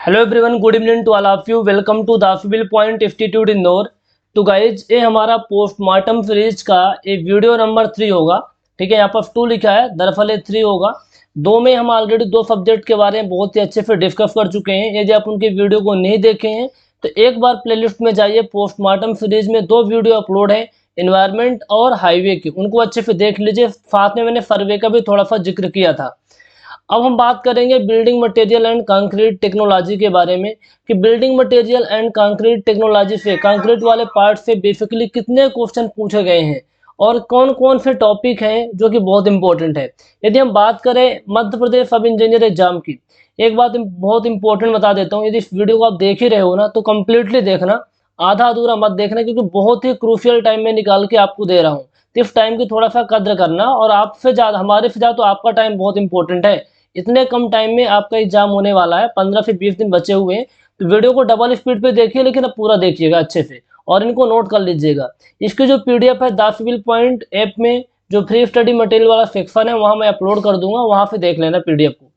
Hello everyone, good evening to all of you. Welcome to the civil point institute Indore. तो guys, ये हमारा postmortem series का ये video number 3 होगा। ठीक है, यहाँ पर 2 लिखा है, दरअसल ये 3 होगा। 2 में हम ऑलरेडी 2 सब्जेक्ट के बारे में बहुत ही अच्छे से डिस्कस कर चुके हैं। यदि आप उनके वीडियो को नहीं देखे हैं तो एक बार प्लेलिस्ट में जाइए। पोस्टमार्टम सीरीज में 2 वीडियो अपलोड है, एनवायरमेंट और हाईवे की, उनको अच्छे से देख लीजिए। साथ में मैंने सर्वे का भी थोड़ा सा जिक्र किया था। अब हम बात करेंगे building material and concrete technology के बारे में कि building material and concrete technology से, कंक्रीट वाले पार्ट से बेसिकली कितने क्वेश्चन पूछे गए हैं और कौन कौन से टॉपिक हैं जो कि बहुत इंपॉर्टेंट है। यदि हम बात करें मध्य प्रदेश सब इंजीनियर एग्जाम की, एक बात बहुत इंपॉर्टेंट बता देता हूँ। यदि इस वीडियो को आप देख ही रहे हो ना तो कम्प्लीटली देखना, आधा अधूरा मत देखना, क्योंकि बहुत ही क्रूशियल टाइम में निकाल के आपको दे रहा हूँ। तो इस टाइम की थोड़ा सा कद्र करना, और आपसे ज़्यादा, हमारे से ज़्यादा तो आपका टाइम बहुत इंपॉर्टेंट है। इतने कम टाइम में आपका एग्जाम होने वाला है, 15 से 20 दिन बचे हुए हैं। तो वीडियो को डबल स्पीड पे देखिए, लेकिन अब पूरा देखिएगा अच्छे से और इनको नोट कर लीजिएगा। इसकी जो पीडीएफ है द सिविल पॉइंट ऐप में, जो फ्री स्टडी मटेरियल वाला सेक्शन है, वहाँ मैं अपलोड कर दूंगा, वहाँ से देख लेना पीडीएफ को।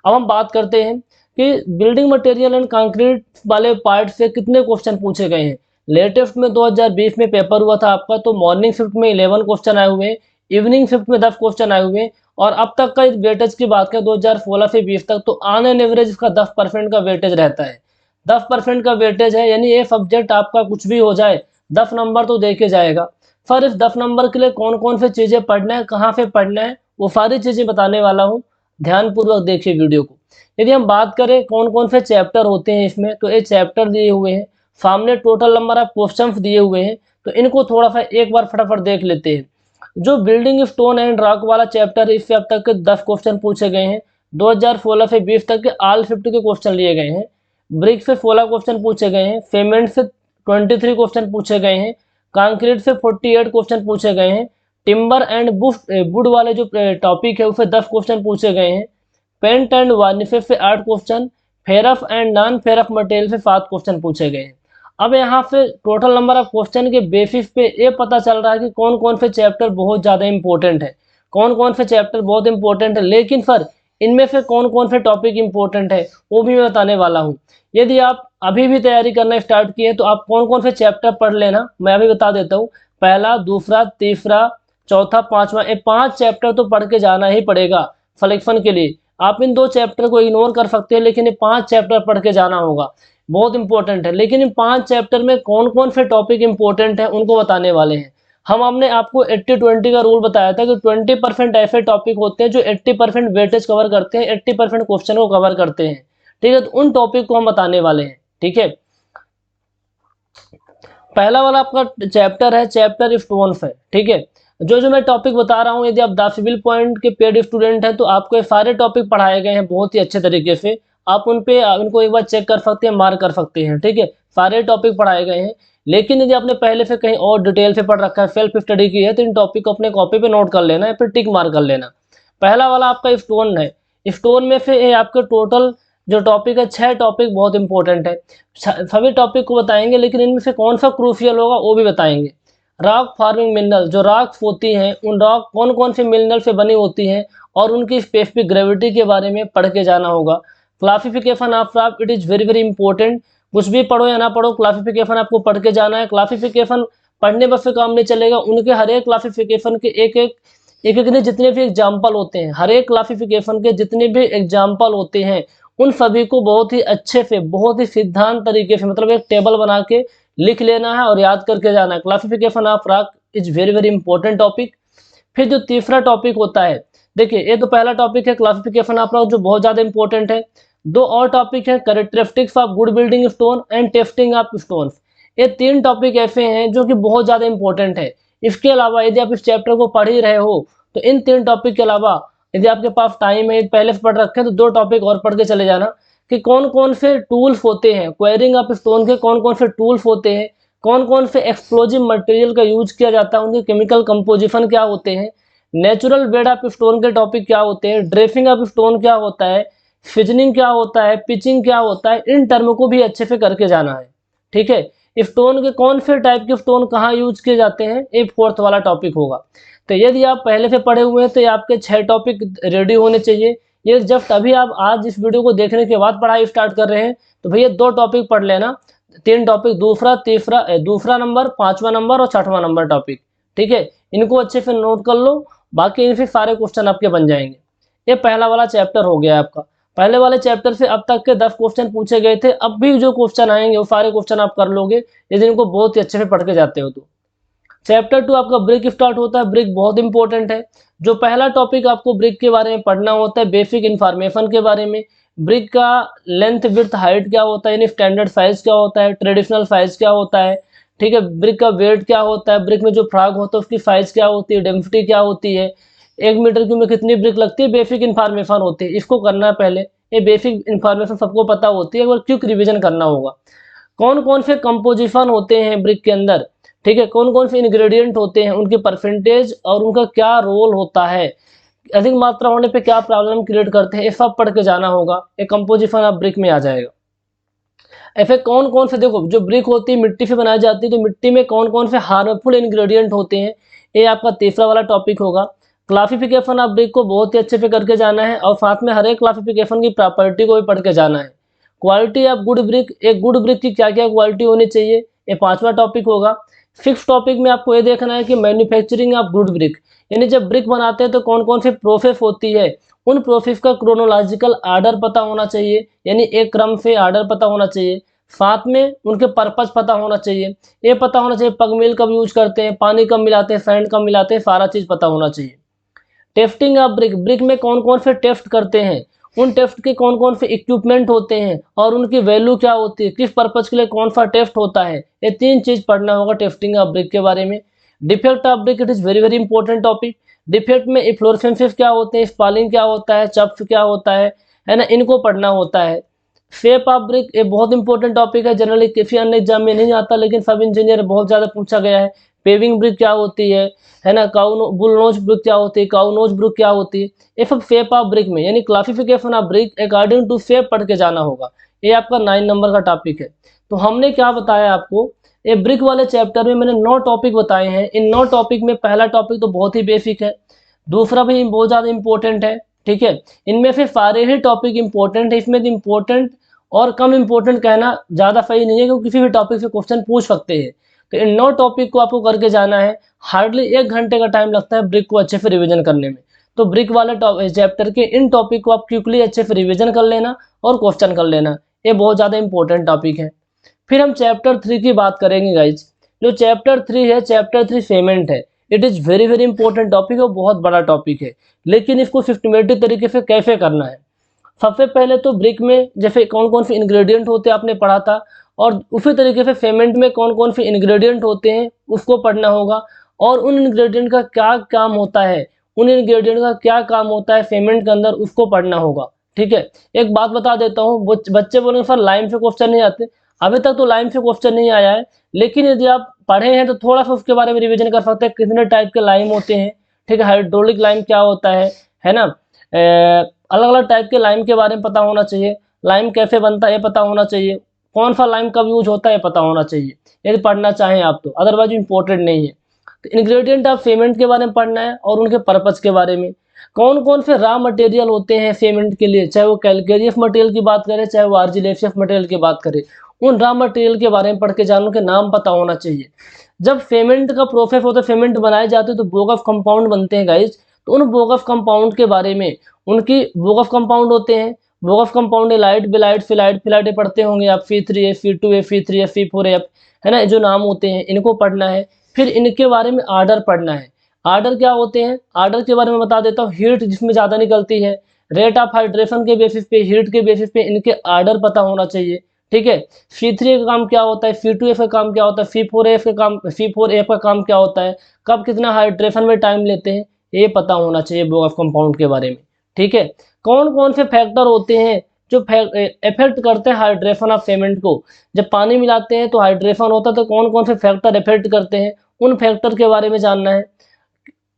अब हम बात करते हैं कि बिल्डिंग मटेरियल एंड कंक्रीट वाले पार्ट से कितने क्वेश्चन पूछे गए हैं। लेटेस्ट में 2020 में पेपर हुआ था आपका, तो मॉर्निंग शिफ्ट में 11 क्वेश्चन आए हुए हैं, इवनिंग शिफ्ट में 10 क्वेश्चन आए हुए हैं, और अब तक का वेटेज की बात करें 2016 से 20 तक, तो ऑन एन एवरेज इसका 10% का वेटेज रहता है। 10% का वेटेज है, यानी ये सब्जेक्ट आपका कुछ भी हो जाए 10 नंबर तो देके जाएगा। सर, इस 10 नंबर के लिए कौन कौन से चीज़ें पढ़ना है, कहाँ से पढ़ना है, वो सारी चीज़ें बताने वाला हूँ। ध्यानपूर्वक देखिए वीडियो को। यदि हम बात करें कौन कौन से चैप्टर होते हैं इसमें, तो ये चैप्टर दिए हुए हैं, सामने टोटल नंबर ऑफ क्वेश्चंस दिए हुए हैं। तो इनको थोड़ा सा एक बार फटाफट देख लेते हैं। जो बिल्डिंग स्टोन एंड रॉक वाला चैप्टर है, इससे अब तक के 10 क्वेश्चन पूछे गए हैं। 2016 से 20 तक के ऑल 50 के क्वेश्चन लिए गए हैं। ब्रिक से 16 क्वेश्चन पूछे गए हैं। सीमेंट से 23 क्वेश्चन पूछे गए हैं। कंक्रीट से 48 क्वेश्चन पूछे गए हैं। टिम्बर एंड वुड वाले जो टॉपिक है उससे 10 क्वेश्चन पूछे गए हैं। पेंट एंड वार्निशेस से 8 क्वेश्चन। फेरफ एंड नॉन फेरफ मटेरियल से 7 क्वेश्चन पूछे गए हैं। अब यहाँ से टोटल नंबर ऑफ क्वेश्चन के बेसिस पे ये पता चल रहा है कि कौन कौन से चैप्टर बहुत ज़्यादा इंपॉर्टेंट है, कौन कौन से चैप्टर बहुत इंपॉर्टेंट है। लेकिन सर, इनमें से कौन कौन से टॉपिक इंपॉर्टेंट है वो भी मैं बताने वाला हूँ। यदि आप अभी भी तैयारी करना स्टार्ट किए तो आप कौन कौन से चैप्टर पढ़ लेना, मैं अभी बता देता हूँ। पहला, दूसरा, तीसरा, चौथा, पाँचवा, ये 5 चैप्टर तो पढ़ के जाना ही पड़ेगा सिलेक्शन के लिए। आप इन 2 चैप्टर को इग्नोर कर सकते हैं, लेकिन ये 5 चैप्टर पढ़ के जाना होगा, बहुत इंपॉर्टेंट है। लेकिन इन 5 चैप्टर में कौन कौन से टॉपिक इंपॉर्टेंट है उनको बताने वाले हैं। हमने आपको 80-20 का रूल बताया था कि 20% ऐसे टॉपिक होते हैं जो 80% वेटेज कवर करते हैं, 80% क्वेश्चन को कवर करते हैं। ठीक है, तो उन टॉपिक को हम बताने वाले हैं। ठीक है, पहला वाला आपका चैप्टर है, चैप्टर स्टोन्स है। ठीक है, जो मैं टॉपिक बता रहा हूँ, यदि आप द सिविल पॉइंट के पेड स्टूडेंट हैं तो आपको ये सारे टॉपिक पढ़ाए गए हैं बहुत ही अच्छे तरीके से। आप उनको एक बार चेक कर सकते हैं, मार्क कर सकते हैं। ठीक है, सारे टॉपिक पढ़ाए गए हैं। लेकिन यदि आपने पहले से कहीं और डिटेल से पढ़ रखा है, सेल्फ स्टडी की है, तो इन टॉपिक को अपने कॉपी पे नोट कर लेना या फिर टिक मार्क कर लेना। पहला वाला आपका स्टोन है। स्टोन में से ये आपके टोटल जो टॉपिक है, 6 टॉपिक बहुत इंपॉर्टेंट है। सभी टॉपिक को बताएंगे, लेकिन इनमें से कौन सा क्रूशियल होगा वो भी बताएंगे। रॉक फार्मिंग मिनरल, जो रॉक्स होती हैं, उन रॉक कौन कौन से मिनरल से बनी होती हैं और उनकी स्पेसिफिक ग्रेविटी के बारे में पढ़ के जाना होगा। Classification of rock, it is very very important. कुछ भी पढ़ो या ना पढ़ो, क्लासिफिकेशन आपको पढ़ के जाना है। क्लासिफिकेशन पढ़ने बस से काम नहीं चलेगा, उनके हर एक क्लासिफिकेशन के एक एक जितने भी एग्जाम्पल होते हैं, हर एक क्लासिफिकेशन के जितने भी एग्जाम्पल होते हैं, उन सभी को बहुत ही अच्छे से, बहुत ही सिद्धांत तरीके से, मतलब एक टेबल बना के लिख लेना है और याद करके जाना है। Classification of rock is very very important topic. फिर जो तीसरा टॉपिक होता है, देखिए ये तो पहला टॉपिक है क्लासिफिकेशन ऑफ रॉक, जो बहुत ज़्यादा इंपॉर्टेंट है। 2 और टॉपिक है, characteristics of good building stone and testing of stones. ये 3 टॉपिक ऐसे हैं जो कि बहुत ज़्यादा इंपॉर्टेंट है। इसके अलावा यदि आप इस चैप्टर को पढ़ ही रहे हो तो इन 3 टॉपिक के अलावा यदि आपके पास टाइम है, पहले से पढ़ रखे हैं, तो 2 टॉपिक और पढ़ के चले जाना कि कौन कौन से टूल्स होते हैं, क्वेरिंग ऑफ स्टोन के कौन कौन से टूल्स होते हैं, कौन कौन से एक्सप्लोजिव मटेरियल का यूज किया जाता है, उनके केमिकल कंपोजिशन क्या होते हैं, नेचुरल बेड ऑफ स्टोन के टॉपिक क्या होते हैं, ड्रेसिंग ऑफ स्टोन क्या होता है, फिजनिंग क्या होता है, पिचिंग क्या होता है, इन टर्म को भी अच्छे से करके जाना है। ठीक है, स्टोन के कौन से टाइप के स्टोन कहाँ यूज किए जाते हैं, ये 4th वाला टॉपिक होगा। तो यदि आप पहले से पढ़े हुए हैं तो ये आपके 6 टॉपिक रेडी होने चाहिए। ये जस्ट अभी आप आज इस वीडियो को देखने के बाद पढ़ाई स्टार्ट कर रहे हैं तो भैया 2 टॉपिक पढ़ लेना, 3 टॉपिक, दूसरा नंबर, 5वां नंबर और 6वां नंबर टॉपिक, ठीक है। इनको अच्छे से नोट कर लो, बाकी इनसे सारे क्वेश्चन आपके बन जाएंगे। ये पहला वाला चैप्टर हो गया आपका। पहले वाले चैप्टर से अब तक के 10 क्वेश्चन पूछे गए थे, अब भी जो क्वेश्चन आएंगे वो सारे क्वेश्चन आप कर लोगे यदि इनको बहुत ही अच्छे से पढ़ के जाते हो तो। चैप्टर 2 आपका ब्रिक स्टार्ट होता है। ब्रिक बहुत इंपॉर्टेंट है। जो पहला टॉपिक आपको ब्रिक के बारे में पढ़ना होता है, बेसिक इन्फॉर्मेशन के बारे में, ब्रिक का लेंथ विड्थ हाइट क्या होता है, यानी स्टैंडर्ड साइज क्या होता है, ट्रेडिशनल साइज क्या होता है, ठीक है। ब्रिक का वेट क्या होता है, ब्रिक में जो फ्रॉग होता है उसकी साइज क्या होती है, डेंसिटी क्या होती है, 1 मीटर क्यूब में कितनी ब्रिक लगती है, बेसिक इन्फॉर्मेशन होती है। इसको करना है पहले, ये बेसिक इन्फॉर्मेशन सबको पता होती है, एक बार क्विक रिविजन करना होगा। कौन कौन से कंपोजिशन होते हैं ब्रिक के अंदर, ठीक है, कौन कौन से इंग्रेडिएंट होते हैं, उनकी परसेंटेज और उनका क्या रोल होता है, अधिक मात्रा होने पे क्या प्रॉब्लम क्रिएट करते हैं, ये सब पढ़ के जाना होगा। एक कंपोजिशन आप ब्रिक में आ जाएगा। ऐसे कौन कौन से, देखो जो ब्रिक होती है मिट्टी से बनाई जाती है, तो मिट्टी में कौन कौन से हार्मफुल इंग्रेडिएंट होते हैं, ये आपका तीसरा वाला टॉपिक होगा। क्लासिफिकेशन ऑफ ब्रिक को बहुत ही अच्छे से करके जाना है और साथ में हर एक क्लासिफिकेशन की प्रॉपर्टी को भी पढ़ के जाना है। क्वालिटी ऑफ गुड ब्रिक, एक गुड ब्रिक की क्या क्या क्वालिटी होनी चाहिए, ये 5वां टॉपिक होगा। 6th टॉपिक में आपको ये देखना है कि मैन्युफैक्चरिंग ऑफ गुड ब्रिक, यानी जब ब्रिक बनाते हैं तो कौन कौन सी प्रोसेस होती है, उन प्रोसेस का क्रोनोलॉजिकल आर्डर पता होना चाहिए, यानी एक क्रम से आर्डर पता होना चाहिए। साथ में उनके पर्पज पता होना चाहिए, ये पता होना चाहिए पग मिल कब यूज करते हैं, पानी कब मिलाते हैं, सैंड कब मिलाते हैं, सारा चीज़ पता होना चाहिए। टेस्टिंग ऑफ ब्रिक, ब्रिक में कौन कौन से टेस्ट करते हैं, उन टेस्ट के कौन कौन से इक्विपमेंट होते हैं और उनकी वैल्यू क्या होती है, किस पर्पज के लिए कौन सा टेस्ट होता है, ये 3 चीज़ पढ़ना होगा टेस्टिंग ऑफ ब्रिक के बारे में। Defect of brick, it is very very important topic. Defect में इफ्लोरेसेंसेस क्या होते हैं, स्पॉलिंग क्या होता है, चप्स क्या होता है ना, इनको पढ़ना होता है। शेप ऑफ ब्रिक ये बहुत इंपॉर्टेंट टॉपिक है, जनरली किसी अन्य एग्जाम में नहीं आता लेकिन सब इंजीनियर बहुत ज़्यादा पूछा गया है। पेविंग ब्रिक क्या होती है ना, बुलनोज ब्रिक क्या होती है, काउनोज ब्रिक क्या होती है, ये सब शेप ऑफ ब्रिक में, यानी classification of brick according to shape पढ़ के जाना होगा। ये आपका 9 नंबर का टॉपिक है। तो हमने क्या बताया आपको, ये ब्रिक वाले चैप्टर में मैंने 9 टॉपिक बताए हैं। इन 9 टॉपिक में पहला टॉपिक तो बहुत ही बेसिक है, दूसरा भी बहुत ज़्यादा इंपॉर्टेंट है, ठीक है। इनमें से सारे ही टॉपिक इंपॉर्टेंट है, इसमें इंपॉर्टेंट और कम इंपॉर्टेंट कहना ज़्यादा सही नहीं है क्योंकि किसी भी टॉपिक से क्वेश्चन पूछ सकते हैं। तो इन 9 टॉपिक को आपको करके जाना है। हार्डली 1 घंटे का टाइम लगता है ब्रिक को अच्छे से रिवीजन करने में। तो ब्रिक वाले चैप्टर के इन टॉपिक को आप क्विकली अच्छे से रिवीजन कर लेना और क्वेश्चन कर लेना, ये बहुत ज़्यादा इंपॉर्टेंट टॉपिक है। फिर हम चैप्टर 3 की बात करेंगे गाइज। जो चैप्टर 3 है, चैप्टर 3 पेमेंट है। It is very very important topic और बहुत बड़ा टॉपिक है, लेकिन इसको सिस्टमेटिक तरीके से कैसे करना है। सबसे पहले तो ब्रिक में जैसे कौन कौन से इंग्रेडिएंट होते हैं आपने पढ़ा था, और उसी तरीके से पेमेंट में कौन कौन से इंग्रेडिएंट होते हैं उसको पढ़ना होगा, और उन इंग्रेडिएंट का क्या काम होता है, उन इंग्रेडिएंट का क्या काम होता है पेमेंट के अंदर, उसको पढ़ना होगा, ठीक है। एक बात बता देता हूँ, बच्चे बोलेंगे सर लाइन से क्वेश्चन नहीं आते। अभी तक तो लाइन से क्वेश्चन नहीं आया है, लेकिन यदि आप पढ़े हैं तो थोड़ा सा उसके बारे में रिविजन कर सकते हैं, कितने टाइप के लाइम होते हैं, ठीक है। हाइड्रोलिक लाइम क्या होता है ना, अलग अलग टाइप के लाइम के बारे में पता होना चाहिए, लाइम कैसे बनता है ये पता होना चाहिए, कौन सा लाइम कब यूज होता है पता होना चाहिए यदि पढ़ना चाहें आप तो, अदरवाइज इंपॉर्टेंट नहीं है। तो इंग्रेडिएंट ऑफ सीमेंट के बारे में पढ़ना है और उनके पर्पज के बारे में। कौन कौन से रॉ मटेरियल होते हैं सीमेंट के लिए, चाहे वो कैलकेरियस मटेरियल की बात करें चाहे वो आर्जिलेशियस मटेरियल की बात करें, उन रॉ मटेरियल के बारे में पढ़ के जानो, के नाम पता होना चाहिए। जब सीमेंट का प्रोसेस होता है, सीमेंट बनाए जाते हैं तो बोगस कंपाउंड बनते हैं गाइज, तो उन बोगस कंपाउंड के बारे में, उनकी बोगस कंपाउंड होते हैं, बोगस कंपाउंड लाइट बिलाइट फिलाइट पढ़ते होंगे आप, Fe3F Fe2F Fe3F Fe4F, है ना, जो नाम होते हैं इनको पढ़ना है। फिर इनके बारे में आर्डर पढ़ना है। आर्डर क्या होते हैं, आर्डर के बारे में बता देता हूँ। हीट जिसमें ज़्यादा निकलती है, रेट ऑफ हाइड्रेशन के बेसिस पे, हीट के बेसिस पे इनके आर्डर पता होना चाहिए, ठीक है। Fe3 का काम क्या होता है, Fe2F का काम क्या होता है, Fe4F का काम क्या होता है, कब कितना हाइड्रेशन में टाइम लेते हैं, ये पता होना चाहिए बोगस कंपाउंड के बारे में, ठीक है। कौन कौन से फैक्टर होते हैं जो इफेक्ट करते हैं हाइड्रेशन ऑफ सीमेंट को, जब पानी मिलाते हैं तो हाइड्रेशन होता है, तो कौन कौन से फैक्टर इफेक्ट करते हैं, उन फैक्टर के बारे में जानना है।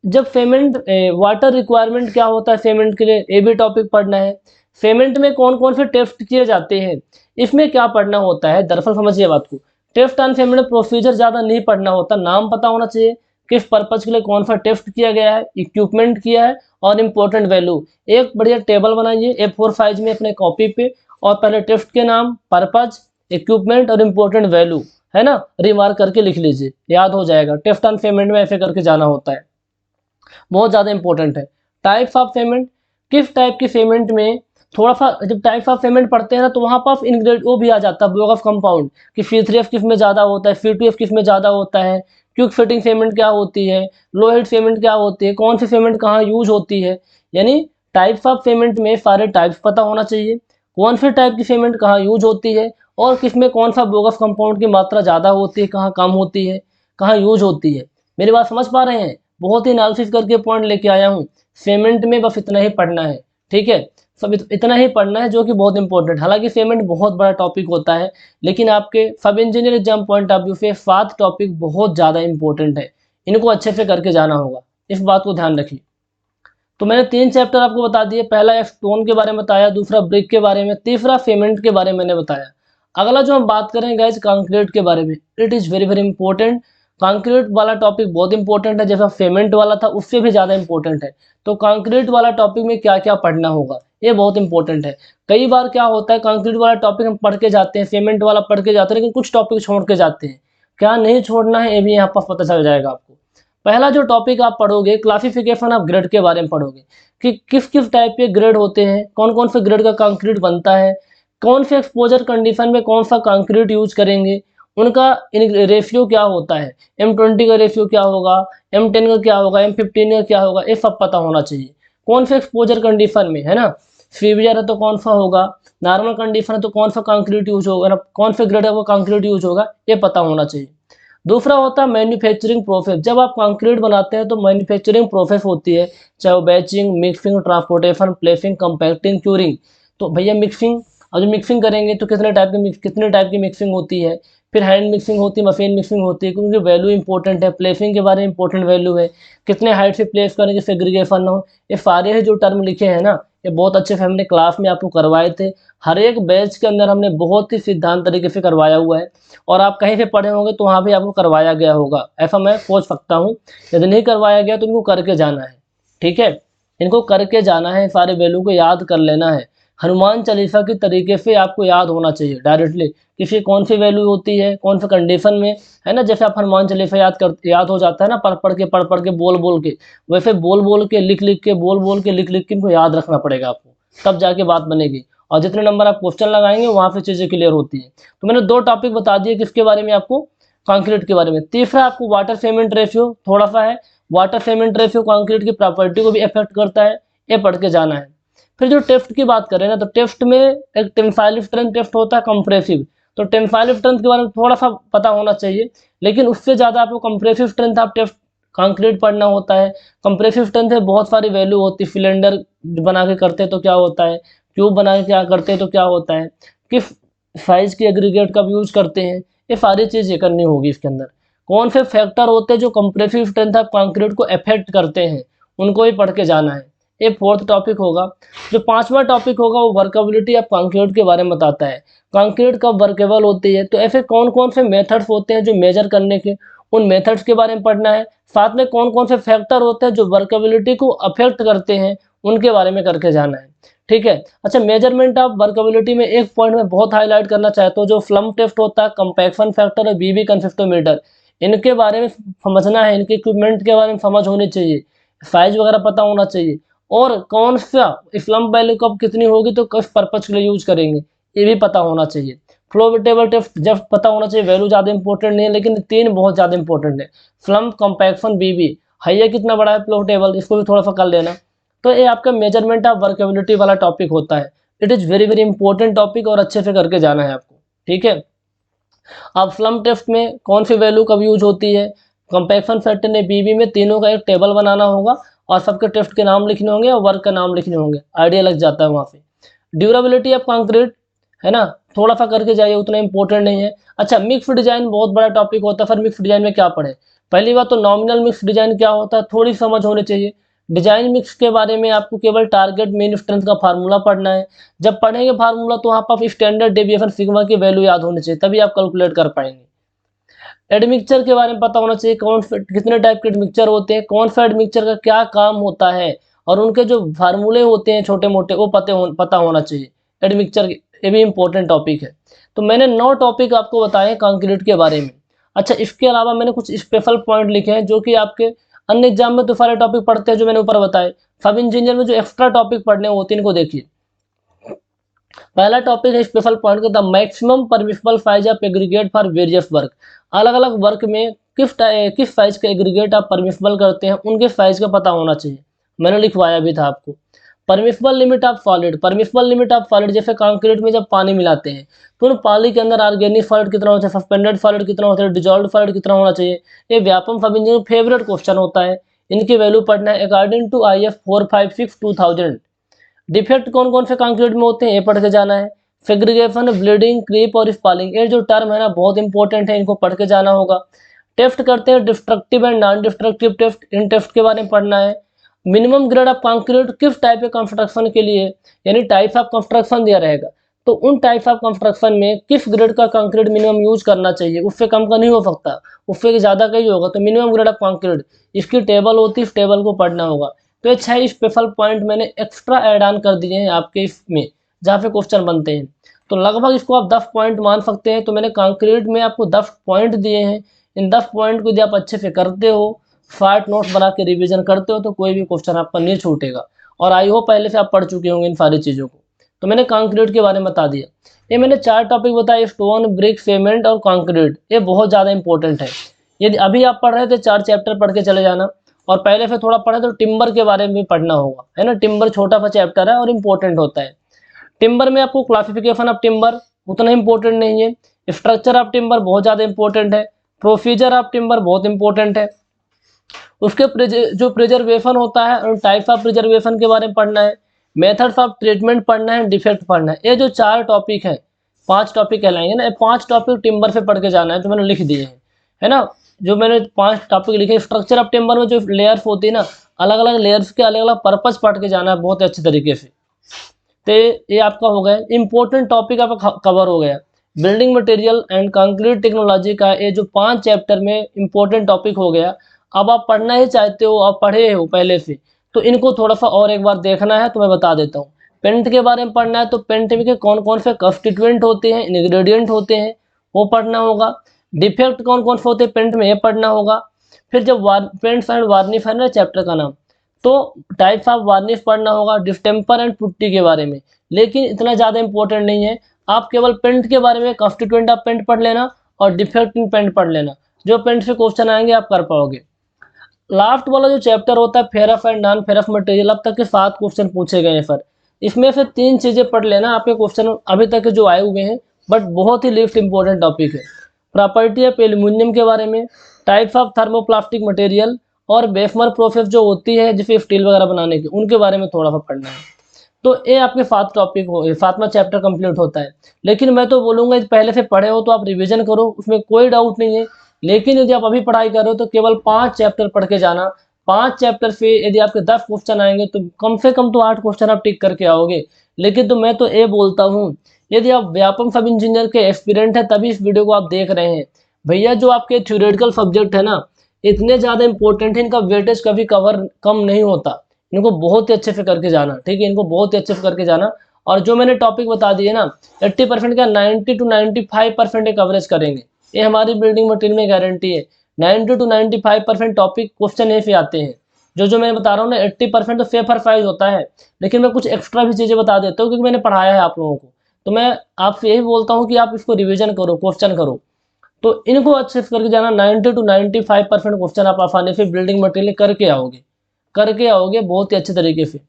जब सीमेंट वाटर रिक्वायरमेंट क्या होता है सीमेंट के लिए, ये भी टॉपिक पढ़ना है। सीमेंट में कौन कौन से टेस्ट किए जाते हैं, इसमें क्या पढ़ना होता है। दरअसल समझिए बात को, टेस्ट ऑन सीमेंट प्रोसीजर ज़्यादा नहीं पढ़ना होता, नाम पता होना चाहिए, किस पर्पज के लिए कौन सा टेस्ट किया गया है, इक्विपमेंट किया है और इम्पोर्टेंट वैल्यू। एक बढ़िया टेबल बनाइए A4 साइज में अपने कॉपी पे, और पहले टेस्ट के नाम, पर्पज, इक्विपमेंट और इम्पोर्टेंट वैल्यू, है ना, रिमार्क करके लिख लीजिए, याद हो जाएगा। टेस्ट ऑन पेमेंट में ऐसे करके जाना होता है, बहुत ज़्यादा इंपॉर्टेंट है। टाइप्स ऑफ पेमेंट, किस टाइप की पेमेंट में, थोड़ा सा जब टाइप्स ऑफ पेमेंट पढ़ते हैं ना तो वहाँ पर इंग्रेड वो भी आ जाता है, ब्लॉक ऑफ कंपाउंड, कि C3F किस में ज़्यादा होता है, C2F किस में ज़्यादा होता है, क्विक फिटिंग पेमेंट क्या होती है, लो हेड पेमेंट क्या होती है, कौन सी पेमेंट कहाँ यूज होती है। यानी टाइप्स ऑफ पेमेंट में सारे टाइप्स पता होना चाहिए, कौन से टाइप की पेमेंट कहाँ यूज होती है, और किस में कौन सा ब्लॉक ऑफ कंपाउंड की मात्रा ज़्यादा होती है, कहाँ कम होती है, कहाँ यूज होती है। मेरी बात समझ पा रहे हैं? बहुत ही एनालिसिस करके पॉइंट लेके आया हूँ। पेमेंट में बस इतना ही पढ़ना है, ठीक है, सब इतना ही पढ़ना है, जो कि बहुत इंपॉर्टेंट। हालांकि पेमेंट बहुत बड़ा टॉपिक होता है, लेकिन आपके सब engineer exam point of view से 7 टॉपिक बहुत ज़्यादा इंपॉर्टेंट है, इनको अच्छे से करके जाना होगा, इस बात को ध्यान रखिए। तो मैंने 3 चैप्टर आपको बता दिए, पहला स्टोन के बारे में बताया, दूसरा ब्रिक के बारे में, तीसरा पेमेंट के बारे में मैंने बताया। अगला जो हम बात करेंगे गाइस कंक्रीट के बारे में, it is very very important. Concrete वाला टॉपिक बहुत इंपॉर्टेंट है, जैसा पेमेंट वाला था उससे भी ज़्यादा इंपॉर्टेंट है। तो कंक्रीट वाला टॉपिक में क्या क्या पढ़ना होगा, ये बहुत इंपॉर्टेंट है। कई बार क्या होता है, कंक्रीट वाला टॉपिक हम पढ़ के जाते हैं, पेमेंट वाला पढ़ के जाते हैं, लेकिन कुछ टॉपिक छोड़ के जाते हैं। क्या नहीं छोड़ना है ये भी यहाँ पर पता चल जाएगा आपको। पहला जो टॉपिक आप पढ़ोगे, क्लासिफिकेशन ऑफ ग्रेड के बारे में पढ़ोगे, कि किस किस टाइप के ग्रेड होते हैं, कौन कौन से ग्रेड का कंक्रीट बनता है, कौन से एक्सपोजर कंडीशन में कौन सा कंक्रीट यूज करेंगे, उनका रेशियो क्या होता है, M20 का रेशियो क्या होगा, M10 का क्या होगा, M15 का क्या होगा, ये सब पता होना चाहिए। कौन से एक्सपोजर कंडीशन में, है ना, सीवियर है तो कौन सा होगा, नॉर्मल कंडीशन है तो कौन सा कंक्रीट यूज होगा ना, कौन से ग्रेड का वो कंक्रीट यूज होगा, ये पता होना चाहिए। दूसरा होता है मैन्युफैक्चरिंग प्रोसेस। जब आप कंक्रीट बनाते हैं तो मैन्युफैक्चरिंग प्रोसेस होती है, चाहे वो batching, mixing, transportation, placing, compacting, curing. तो भैया मिक्सिंग, और जो मिक्सिंग करेंगे तो कितने टाइप की मिक्सिंग होती है, फिर हैंड मिक्सिंग होती है, मशीन मिक्सिंग होती है, क्योंकि वैल्यू इंपॉर्टेंट है। प्लेसिंग के बारे में इंपॉर्टेंट वैल्यू है, कितने हाइट से प्लेस करेंगे, सेग्रीगेशन ना हो। ये सारे जो टर्म लिखे हैं ना, ये बहुत अच्छे से हमने क्लास में आपको करवाए थे। हर एक बैच के अंदर हमने बहुत ही सिद्धांत तरीके से करवाया हुआ है, और आप कहीं से पढ़े होंगे तो वहाँ भी आपको करवाया गया होगा, ऐसा मैं सोच सकता हूँ। यदि नहीं करवाया गया तो इनको करके जाना है, ठीक है, इनको करके जाना है, सारे वैल्यू को याद कर लेना है। हनुमान चालीसा के तरीके से आपको याद होना चाहिए डायरेक्टली, किसी कौन सी वैल्यू होती है, कौन सा कंडीशन में, है ना। जैसे आप हनुमान चालीसा याद हो जाता है ना, पढ़ के बोल बोल के, वैसे बोल बोल के, लिख लिख के, बोल बोल के, लिख लिख के इनको याद रखना पड़ेगा आपको, तब जाके बात बनेगी। और जितने नंबर आप क्वेश्चन लगाएंगे वहाँ से चीज़ें क्लियर होती हैं। तो मैंने 2 टॉपिक बता दिए, किसके बारे में आपको, कंक्रीट के बारे में। तीसरा आपको वाटर सीमेंट रेशियो थोड़ा सा है, वाटर सीमेंट रेशियो कंक्रीट की प्रॉपर्टी को भी अफेक्ट करता है, ये पढ़ के जाना है। फिर जो टेस्ट की बात करें ना, तो टेस्ट में एक टेंसाइल स्ट्रेंथ टेस्ट होता है, कंप्रेसिव। तो टेंसाइल स्ट्रेंथ के बारे में थोड़ा सा पता होना चाहिए, लेकिन उससे ज़्यादा आपको कंप्रेसिव स्ट्रेंथ आप टेस्ट कंक्रीट पढ़ना होता है। कंप्रेसिव स्ट्रेंथ में बहुत सारी वैल्यू होती है, सिलेंडर बना के करते तो क्या होता है, क्यूब बना के क्या करते हैं तो क्या होता है, किस साइज की एग्रीगेट का यूज करते हैं, ये सारी चीज़ें करनी होगी इसके अंदर। कौन से फैक्टर होते हैं जो कंप्रेसिव स्ट्रेंथ ऑफ कंक्रीट को अफेक्ट करते हैं, उनको ही पढ़ के जाना है। ये 4th टॉपिक होगा। जो 5वां टॉपिक होगा वो वर्केबिलिटी ऑफ कंक्रीट के बारे में बताता है, कंक्रीट कब वर्केबल होती है। तो ऐसे कौन कौन से मेथड्स होते हैं जो मेजर करने के, उन मेथड्स के बारे में पढ़ना है। साथ में कौन कौन से फैक्टर होते हैं जो वर्केबिलिटी को अफेक्ट करते हैं, उनके बारे में करके जाना है, ठीक है। अच्छा, मेजरमेंट ऑफ वर्केबिलिटी में एक पॉइंट में बहुत हाईलाइट करना चाहता हूँ, जो फ्लम टेस्ट होता है, कंपैक्शन फैक्टर और बीबी कंसिस्टोमीटर, इनके बारे में समझना है, इनके इक्विपमेंट के बारे में समझ होनी चाहिए, साइज वगैरह पता होना चाहिए, और कौन सा फ्लम वैल्यू कब कितनी होगी तो किस पर्पज के लिए यूज करेंगे, ये भी पता होना चाहिए। फ्लो टेबल टेस्ट जब पता होना चाहिए, वैल्यू ज़्यादा इंपॉर्टेंट नहीं है, लेकिन 3 बहुत ज़्यादा इंपॉर्टेंट है, फ्लम, कंपैक्शन, बीबी। हाइया कितना बड़ा है फ्लो टेबल, इसको भी थोड़ा सा कर लेना। तो ये आपका मेजरमेंट ऑफ वर्केबिलिटी वाला टॉपिक होता है। It is very very important topic, और अच्छे से करके जाना है आपको, ठीक है। अब फ्लम टेस्ट में कौन सी वैल्यू कब यूज होती है, कंपैक्शन फैक्टर ने, बीबी में, तीनों का एक टेबल बनाना होगा, और सबके टेस्ट के नाम लिखने होंगे और वर्क का नाम लिखने होंगे, आइडिया लग जाता है वहाँ पे। ड्यूरेबिलिटी ऑफ कंक्रीट, है ना, थोड़ा सा करके जाइए, उतना इंपॉर्टेंट नहीं है। अच्छा, मिक्स डिजाइन बहुत बड़ा टॉपिक होता है, फिर मिक्स डिजाइन में क्या पढ़े। पहली बात तो नॉमिनल मिक्स डिजाइन क्या होता है थोड़ी समझ होनी चाहिए। डिजाइन मिक्स के बारे में आपको केवल टारगेट मीन स्ट्रेंथ का फार्मूला पढ़ना है। जब पढ़ेंगे फार्मूला तो वहाँ पर स्टैंडर्ड डेविएशन सिग्मा की वैल्यू याद होनी चाहिए, तभी आप कैलकुलेट कर पाएंगे। एडमिक्सचर के बारे में पता होना चाहिए, कितने टाइप के एडमिक्सचर होते हैं, कौन सा एडमिक्सचर का क्या काम होता है, और उनके जो फार्मूले होते हैं छोटे मोटे वो पता होना चाहिए। एडमिक्सचर ये भी इंपॉर्टेंट टॉपिक है। तो मैंने 9 टॉपिक आपको बताए कंक्रीट के बारे में। अच्छा, इसके अलावा मैंने कुछ स्पेशल पॉइंट लिखे हैं जो कि आपके अन्य एग्जाम में तो सारे टॉपिक पढ़ते हैं जो मैंने ऊपर बताए, सब इंजीनियर में जो एक्स्ट्रा टॉपिक पढ़ने होते हैं इनको देखिए। पहला टॉपिक है स्पेशल पॉइंट का, the maximum permissible size of aggregate for various work. अलग अलग वर्क में किस साइज का एग्रीगेट आप परमिसिबल करते हैं उनके साइज का पता होना चाहिए। मैंने लिखवाया भी था आपको। Permissible limit of solid, permissible limit of solid जैसे कंक्रीट में जब पानी मिलाते हैं तो उन पानी के अंदर ऑर्गेनिक सॉलिड कितना होता है, सस्पेंडेड सॉलिड कितना होता है, डिजॉल्व सॉलिड कितना होना चाहिए। ये व्यापम सब इंजीनियर फेवरेट क्वेश्चन होता है। इनकी वैल्यू पढ़ना है अकॉर्डिंग टू IS 456/2000। डिफेक्ट कौन कौन से कंक्रीट में होते हैं ये पढ़ के जाना है। सेग्रीगेशन, ब्लीडिंग, क्रीप और स्पॉलिंग, ये जो टर्म है ना बहुत इंपॉर्टेंट है, इनको पढ़ के जाना होगा। टेस्ट करते हैं destructive and non destructive test, इन टेस्ट के बारे में पढ़ना है। मिनिमम ग्रेड ऑफ कंक्रीट किस टाइप के कंस्ट्रक्शन के लिए, यानी टाइप्स ऑफ कंस्ट्रक्शन दिया रहेगा, तो उन टाइप्स ऑफ कंस्ट्रक्शन में किस ग्रेड का कंक्रीट मिनिमम यूज करना चाहिए, उससे कम का नहीं हो सकता, उससे ज़्यादा का ही होगा। तो मिनिमम ग्रेड ऑफ कंक्रीट इसकी टेबल होती है, इस टेबल को पढ़ना होगा। तो ये 6 स्पेशल पॉइंट मैंने एक्स्ट्रा ऐड ऑन कर दिए हैं आपके इसमें जहाँ पे क्वेश्चन बनते हैं। तो लगभग इसको आप 10 पॉइंट मान सकते हैं। तो मैंने कंक्रीट में आपको 10 पॉइंट दिए हैं। इन 10 पॉइंट को यदि आप अच्छे से करते हो, शॉर्ट नोट्स बना के रिवीजन करते हो, तो कोई भी क्वेश्चन आपका नहीं छूटेगा। और आई होप पहले से आप पढ़ चुके होंगे इन सारी चीज़ों को। तो मैंने कंक्रीट के बारे में बता दिया। ये मैंने 4 टॉपिक बताए, स्टोन, ब्रिक, सीमेंट और कंक्रीट। ये बहुत ज़्यादा इंपॉर्टेंट है। यदि अभी आप पढ़ रहे थे 4 चैप्टर पढ़ के चले जाना, और पहले से थोड़ा पढ़े तो टिम्बर के बारे में भी पढ़ना होगा, है ना। टिम्बर छोटा सा चैप्टर है और इम्पोर्टेंट होता है। टिम्बर में आपको क्लासिफिकेशन ऑफ टिम्बर उतना इंपॉर्टेंट नहीं है, स्ट्रक्चर ऑफ टिम्बर बहुत ज़्यादा इंपॉर्टेंट है, प्रोसीजर ऑफ टिम्बर बहुत इंपॉर्टेंट है, उसके जो प्रिजर्वेशन होता है और टाइप्स ऑफ प्रिजर्वेशन के बारे में पढ़ना है, मेथड्स ऑफ ट्रीटमेंट पढ़ना है, डिफेक्ट पढ़ना है। ये जो 4 टॉपिक है, 5 टॉपिक कहलाएंगे ना, ये 5 टॉपिक टिम्बर से पढ़ के जाना है, जो मैंने लिख दिए हैं, है ना। जो मैंने 5 टॉपिक लिखे, स्ट्रक्चर ऑफ टिम्बर में जो लेयर्स होती है ना, अलग अलग लेयर्स के अलग अलग पर्पज पढ़ के जाना है बहुत अच्छे तरीके से। तो ये आपका हो गया इंपॉर्टेंट टॉपिक, आपका कवर हो गया। Building material and concrete technology का ये जो 5 चैप्टर में इंपॉर्टेंट टॉपिक हो गया। अब आप पढ़ना ही चाहते हो, आप पढ़े हो पहले से, तो इनको थोड़ा सा और एक बार देखना है, तो मैं बता देता हूँ। पेंट के बारे में पढ़ना है तो पेंट में कौन कौन से कंस्टिट्यूएंट होते हैं, इंग्रेडिएंट होते हैं, वो पढ़ना होगा। डिफेक्ट कौन कौन से होते हैं पेंट में, ये पढ़ना होगा। फिर जब पेंट्स एंड वार्निश है ना चैप्टर का नाम, तो टाइप्स ऑफ वार्निश पढ़ना होगा, डिस्टेम्पर एंड पुट्टी के बारे में। लेकिन इतना ज़्यादा इंपॉर्टेंट नहीं है, आप केवल पेंट के बारे में कंस्टिट्यूएंट ऑफ पेंट पढ़ लेना और डिफेक्ट इन पेंट पढ़ लेना। जो पेंट से क्वेश्चन आएंगे आप कर पाओगे। लास्ट वाला जो चैप्टर होता है फेरफ एंड नॉन फेरफ मटेरियल, अब तक के 7 क्वेश्चन पूछे गए हैं सर। इसमें से 3 चीज़ें पढ़ लेना, आपके क्वेश्चन अभी तक के जो आए हुए हैं, बट बहुत ही लिस्ट इंपॉर्टेंट टॉपिक है। प्रॉपर्टी ऑफ एल्यूमिनियम के बारे में, टाइप्स ऑफ थर्मोप्लास्टिक मटेरियल, और बेसमर प्रोसेस जो होती है जैसे स्टील वगैरह बनाने की, उनके बारे में थोड़ा सा पढ़ना है। तो ये आपके 7 टॉपिक हो, 7वां चैप्टर कंप्लीट होता है। लेकिन मैं तो बोलूँगा पहले से पढ़े हो तो आप रिवीजन करो, उसमें कोई डाउट नहीं है। लेकिन यदि आप अभी पढ़ाई कर रहे हो तो केवल 5 चैप्टर पढ़ के जाना। 5 चैप्टर से यदि आपके 10 क्वेश्चन आएंगे तो कम से कम तो 8 क्वेश्चन आप टिक करके आओगे। लेकिन तो मैं तो ये बोलता हूँ, यदि आप व्यापम सब इंजीनियर के एक्सपीरियंट है तभी इस वीडियो को आप देख रहे हैं। भैया जो आपके थ्योरेटिकल सब्जेक्ट है ना, इतने ज़्यादा इंपॉर्टेंट है, इनका वेटेज कभी कम नहीं होता। इनको बहुत ही अच्छे से करके जाना, ठीक है, इनको बहुत ही अच्छे से करके जाना। और जो मैंने टॉपिक बता दिए ना, 80% का 90 to 95% कवरेज करेंगे, ये हमारी बिल्डिंग मटेरियल में गारंटी है। 90 to 95% टॉपिक क्वेश्चन यहीं से आते हैं। जो मैं बता रहा हूँ ना, 80% तो सेफर साइज होता है, लेकिन मैं कुछ एक्स्ट्रा भी चीज़ें बता देता हूँ क्योंकि मैंने पढ़ाया है आप लोगों को। तो मैं आपसे यही बोलता हूँ कि आप इसको रिविजन करो, क्वेश्चन करो। तो इनको अच्छे से करके जाना, 90 to 95% क्वेश्चन आप आसानी से बिल्डिंग मटेरियल करके आओगे बहुत ही अच्छे तरीके से।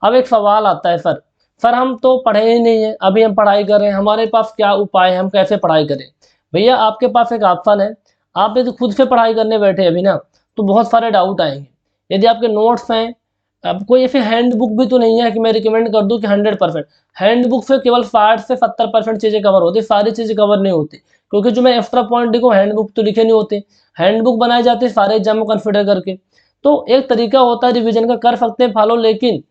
अब एक सवाल आता है, सर हम तो पढ़े ही नहीं है, अभी हम पढ़ाई कर रहे हैं, हमारे पास क्या उपाय है, हम कैसे पढ़ाई करें। भैया आपके पास एक ऑप्शन है, आप यदि खुद से पढ़ाई करने बैठे अभी ना, तो बहुत सारे डाउट आएंगे। यदि आपके नोट्स हैं, अब कोई ऐसे हैंड बुक भी तो नहीं है कि मैं रिकमेंड कर दूं कि 100%। हैंड बुक से केवल 60 से 70% चीज़ें कवर होती, सारी चीज़ें कवर नहीं होती, क्योंकि जो मैं एक्स्ट्रा पॉइंट लिखूँ हैंड बुक तो लिखे नहीं होते। हैंड बुक बनाए जाते सारे एग्जाम में कंसिडर करके। तो एक तरीका होता है रिविजन का, कर सकते हैं फॉलो, लेकिन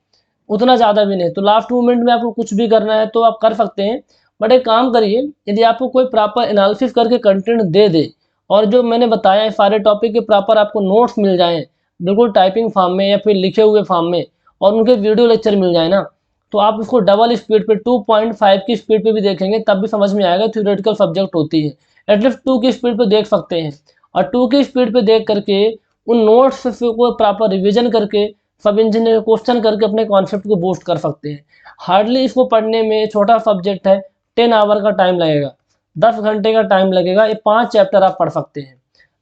उतना ज़्यादा भी नहीं। तो लास्ट मोमेंट में आपको कुछ भी करना है तो आप कर सकते हैं, बट एक काम करिए, यदि आपको कोई प्रॉपर एनालिसिस करके कंटेंट दे दे और जो मैंने बताया है सारे टॉपिक के प्रॉपर आपको नोट्स मिल जाएँ, बिल्कुल टाइपिंग फॉर्म में या फिर लिखे हुए फॉर्म में, और उनके वीडियो लेक्चर मिल जाए ना, तो आप उसको डबल स्पीड पे 2.5 की स्पीड पे भी देखेंगे तब भी समझ में आएगा थ्योरेटिकल सब्जेक्ट होती है। एटलीस्ट 2 की स्पीड पे देख सकते हैं, और 2 की स्पीड पे देख करके उन नोट्स को प्रॉपर रिविजन करके सब इंजीनियर क्वेश्चन करके अपने कॉन्सेप्ट को बूस्ट कर सकते हैं। हार्डली इसको पढ़ने में, छोटा सब्जेक्ट है, 10 आवर का टाइम लगेगा, 10 घंटे का टाइम लगेगा। ये 5 चैप्टर आप पढ़ सकते हैं,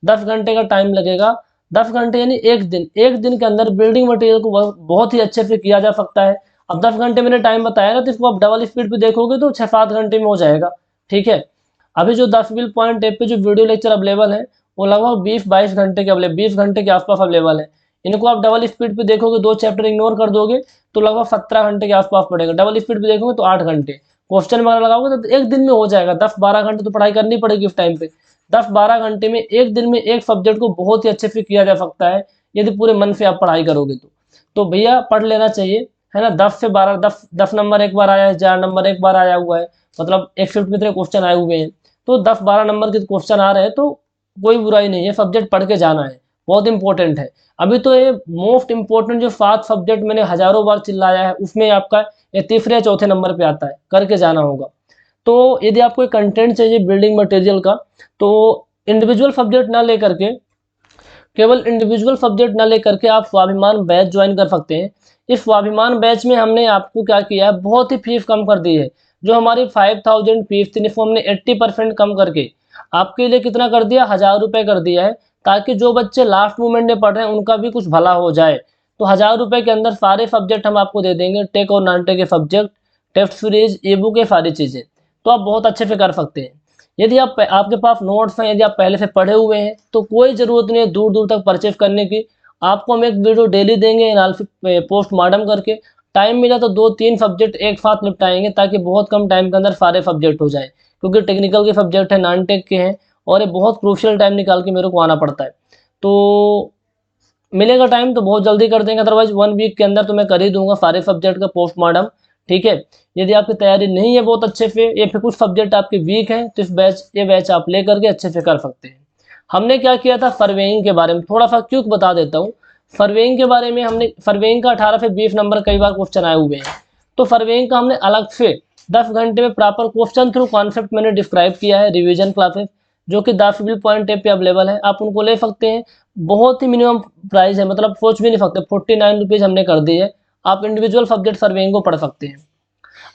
10 घंटे का टाइम लगेगा। 10 घंटे यानी एक दिन के अंदर बिल्डिंग मटेरियल को बहुत ही अच्छे से किया जा सकता है। अब 10 घंटे मैंने टाइम बताया ना, तो इसको आप डबल स्पीड पे देखोगे तो 6-7 घंटे में हो जाएगा। ठीक है, अभी जो 10 व्हील पॉइंट ऐप पे जो वीडियो लेक्चर अवेलेबल है वो लगभग 20-22 घंटे के 20 घंटे के आसपास अवेलेबल है। इनको आप डबल स्पीड पे देखोगे, 2 चैप्टर इग्नोर कर दोगे तो लगभग 17 घंटे के आसपास पड़ेगा। डबल स्पीड पे देखोगे तो 8 घंटे, क्वेश्चन वगैरह लगाओगे तो एक दिन में हो जाएगा। 10-12 घंटे तो पढ़ाई करनी पड़ेगी उस टाइम पे। 10-12 घंटे में एक दिन में एक सब्जेक्ट को बहुत ही अच्छे से किया जा सकता है, यदि पूरे मन से आप पढ़ाई करोगे तो भैया पढ़ लेना चाहिए, है ना। 10 से 12, 10 नंबर एक बार आया है, 4 नंबर एक बार आया हुआ है, मतलब एक शिफ्ट में इतने क्वेश्चन आए हुए हैं, तो 10-12 नंबर के क्वेश्चन आ रहे हैं तो कोई बुराई नहीं है, सब्जेक्ट पढ़ के जाना है, बहुत इंपॉर्टेंट है। अभी तो ये मोस्ट इंपॉर्टेंट जो 7 सब्जेक्ट मैंने हजारों बार चिल्लाया है, उसमें आपका ये तीसरे या चौथे नंबर पे आता है, करके जाना होगा। तो यदि आपको एक कंटेंट चाहिए बिल्डिंग मटेरियल का, तो इंडिविजुअल सब्जेक्ट ना लेकर के, केवल इंडिविजुअल सब्जेक्ट ना लेकर के आप स्वाभिमान बैच ज्वाइन कर सकते हैं। इस स्वाभिमान बैच में हमने आपको क्या किया है, बहुत ही फीस कम कर दी है। जो हमारी 5000 फीस थी इसको हमने 80% कम करके आपके लिए कितना कर दिया, 1000 रुपये कर दिया है, ताकि जो बच्चे लास्ट मोमेंट में पढ़ रहे हैं उनका भी कुछ भला हो जाए। तो 1000 रुपये के अंदर सारे सब्जेक्ट हम आपको दे देंगे, टेक और नॉन टेक के subject, test series, e book, ये सारी चीज़ें, तो आप बहुत अच्छे से कर सकते हैं। यदि आपके पास नोट्स हैं, यदि आप पहले से पढ़े हुए हैं, तो कोई ज़रूरत नहीं है दूर दूर तक परचेज करने की। आपको हम एक वीडियो डेली देंगे एनालिसिस पोस्टमार्टम करके। टाइम मिला तो 2-3 सब्जेक्ट एक साथ निपटाएंगे, ताकि बहुत कम टाइम के अंदर सारे सब्जेक्ट हो जाए, क्योंकि टेक्निकल के सब्जेक्ट है, नॉन टेक के हैं, और ये बहुत क्रूशियल टाइम निकाल के मेरे को आना पड़ता है। तो मिलेगा टाइम तो बहुत जल्दी कर देंगे, अदरवाइज 1 वीक के अंदर तो मैं कर ही दूंगा सारे सब्जेक्ट का पोस्टमार्टम। ठीक है, यदि आपकी तैयारी नहीं है बहुत अच्छे से, या फिर कुछ सब्जेक्ट आपके वीक हैं, तो ये बैच आप ले करके अच्छे से कर सकते हैं। हमने क्या किया था, सर्वेइंग के बारे में थोड़ा सा क्यों बता देता हूँ। सर्वेइंग के बारे में हमने, सर्वेइंग का 18 से 20 नंबर कई बार क्वेश्चन आए हुए हैं, तो सर्वेइंग का हमने अलग से 10 घंटे में प्रॉपर क्वेश्चन थ्रू कॉन्सेप्ट मैंने डिस्क्राइब किया है, रिविजन क्लासेस, जो कि द सिविल पॉइंट ऐप पे अवेलेबल है, आप उनको ले सकते हैं। बहुत ही मिनिमम प्राइस है, मतलब सोच भी नहीं सकते, 49 रुपीज़ हमने कर दी है। आप इंडिविजुअल सब्जेक्ट सर्वेइंग को पढ़ सकते हैं।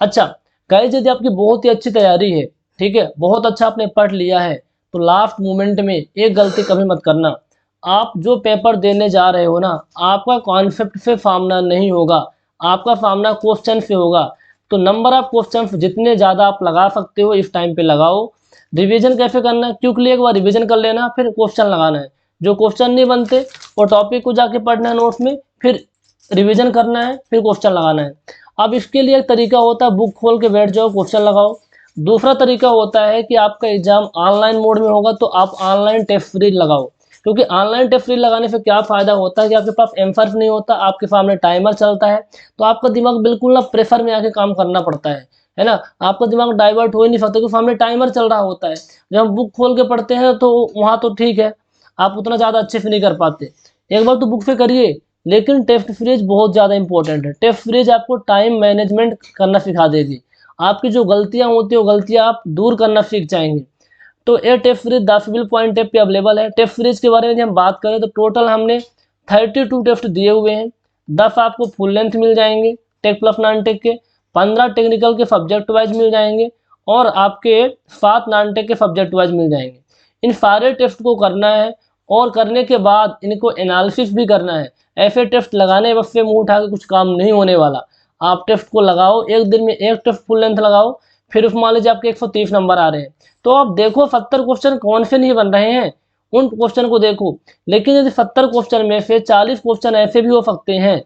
अच्छा गाइस, यदि आपकी बहुत ही अच्छी तैयारी है, ठीक है, बहुत अच्छा आपने पढ़ लिया है, तो लास्ट मोमेंट में एक गलती कभी मत करना। आप जो पेपर देने जा रहे हो ना, आपका कॉन्सेप्ट से सामना नहीं होगा, आपका सामना क्वेश्चन से होगा। तो नंबर ऑफ क्वेश्चन जितने ज़्यादा आप लगा सकते हो इस टाइम पे लगाओ। रिवीजन कैसे करना है, क्योंकि एक बार रिवीजन कर लेना, फिर क्वेश्चन लगाना है। जो क्वेश्चन नहीं बनते वो टॉपिक को जाके पढ़ना है नोट्स में, फिर रिवीजन करना है, फिर क्वेश्चन लगाना है। अब इसके लिए एक तरीका होता है, बुक खोल के बैठ जाओ, क्वेश्चन लगाओ। दूसरा तरीका होता है कि आपका एग्जाम ऑनलाइन मोड में होगा, तो आप ऑनलाइन टेस्ट सीरीज लगाओ। क्योंकि ऑनलाइन टेस्ट सीरीज लगाने से क्या फ़ायदा होता है कि आपके पास एम्फर्स नहीं होता, आपके सामने टाइमर चलता है, तो आपका दिमाग बिल्कुल ना प्रेशर में आके काम करना पड़ता है ना। आपका दिमाग डाइवर्ट हो ही नहीं सकता, क्योंकि सामने टाइमर चल रहा होता है। जब हम बुक खोल के पढ़ते हैं तो वहाँ तो ठीक है, आप उतना ज़्यादा अच्छे से नहीं कर पाते। एक बार तो बुक से करिए, लेकिन टेस्ट सीरीज बहुत ज़्यादा इंपॉर्टेंट है। टेस्ट सीरीज आपको टाइम मैनेजमेंट करना सिखा देगी। आपकी जो गलतियाँ होती है वो गलतियाँ आप दूर करना सीख जाएंगे। तो ये test series the civil point app पे अवेलेबल है। टेस्ट सीरीज के बारे में यदि हम बात करें तो टोटल हमने 32 टेस्ट दिए हुए हैं। 10 आपको फुल लेंथ मिल जाएंगे टेक प्लस नॉन टेक के, 15 टेक्निकल के सब्जेक्ट वाइज मिल जाएंगे, और आपके 7 नॉन टेक के सब्जेक्ट वाइज मिल जाएंगे। इन सारे टेस्ट को करना है, और करने के बाद इनको एनालिसिस भी करना है। ऐसे टेस्ट लगाने बस से मुंह उठा के कुछ काम नहीं होने वाला। आप टेस्ट को लगाओ, एक दिन में एक टेस्ट फुल लेंथ लगाओ, फिर उस मान लीजिए आपके 130 नंबर आ रहे हैं, तो आप देखो 70 क्वेश्चन कौन से नहीं बन रहे हैं, उन क्वेश्चन को देखो। लेकिन यदि 70 क्वेश्चन में से 40 क्वेश्चन ऐसे भी हो सकते हैं,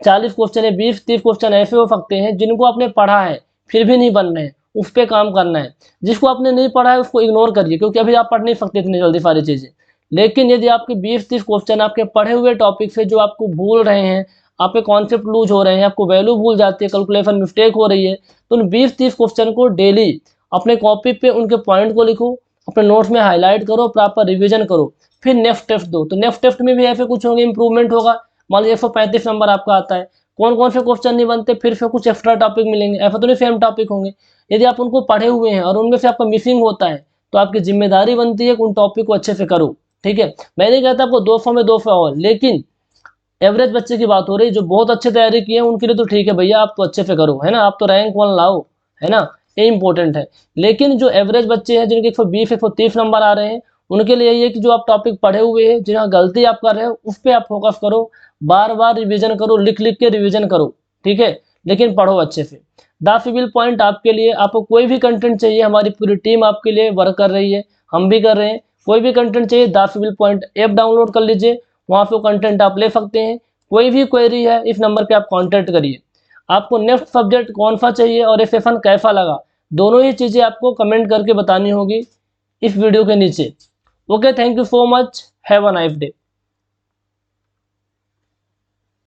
40 क्वेश्चन है, 20-30 क्वेश्चन ऐसे हो सकते हैं जिनको आपने पढ़ा है फिर भी नहीं बन रहे हैं, उस पर काम करना है। जिसको आपने नहीं पढ़ा है उसको इग्नोर करिए, क्योंकि अभी आप पढ़ नहीं सकते इतनी जल्दी सारी चीज़ें। लेकिन यदि आपके 20-30 क्वेश्चन आपके पढ़े हुए टॉपिक से जो आपको भूल रहे हैं, आपके कॉन्सेप्ट लूज हो रहे हैं, आपको वैल्यू भूल जाती है, कैलकुलेशन मिस्टेक हो रही है, तो उन 20-30 क्वेश्चन को डेली अपने कॉपी पे उनके पॉइंट को लिखो, अपने नोट्स में हाईलाइट करो, प्रॉपर रिवीजन करो, फिर नेक्स्ट टेस्ट दो। तो नेक्स्ट टेस्ट में भी ऐसे कुछ होंगे, इंप्रूवमेंट होगा। मान लीजिए 135 नंबर आपका आता है, कौन कौन से क्वेश्चन नहीं बनते, फिर से कुछ एक्स्ट्रा टॉपिक मिलेंगे, ऐसा तो नहीं सेम टॉपिक होंगे। यदि आप उनको पढ़े हुए हैं और उनमें से आपका मिसिंग होता है, तो आपकी जिम्मेदारी बनती है कि उन टॉपिक को अच्छे से करो। ठीक है, मैं नहीं कहता आपको 200 में 200 और, लेकिन एवरेज बच्चे की बात हो रही, जो बहुत अच्छे तैयारी किए हैं उनके लिए तो ठीक है भैया, आप तो अच्छे से करो, है ना, आप तो रैंक 1 लाओ, है ना, ये इंपॉर्टेंट है। लेकिन जो एवरेज बच्चे हैं, जिनके 120 130 नंबर आ रहे हैं, उनके लिए यही है कि जो आप टॉपिक पढ़े हुए हैं, जहाँ गलती आप कर रहे हो उस पर आप फोकस करो, बार बार रिविजन करो, लिख लिख के रिविजन करो। ठीक है, लेकिन पढ़ो अच्छे से। द सिविल पॉइंट आपके लिए, आपको कोई भी कंटेंट चाहिए, हमारी पूरी टीम आपके लिए वर्क कर रही है, हम भी कर रहे हैं। कोई भी कंटेंट चाहिए, the civil point app download कर लीजिए, वहाँ पे कंटेंट आप ले सकते हैं। कोई भी क्वेरी है, इस नंबर पे आप कांटेक्ट करिए। आपको नेक्स्ट सब्जेक्ट कौन सा चाहिए और ये सेशन कैसा लगा, दोनों ही चीज़ें आपको कमेंट करके बतानी होगी इस वीडियो के नीचे। Okay, thank you so much, have a nice day.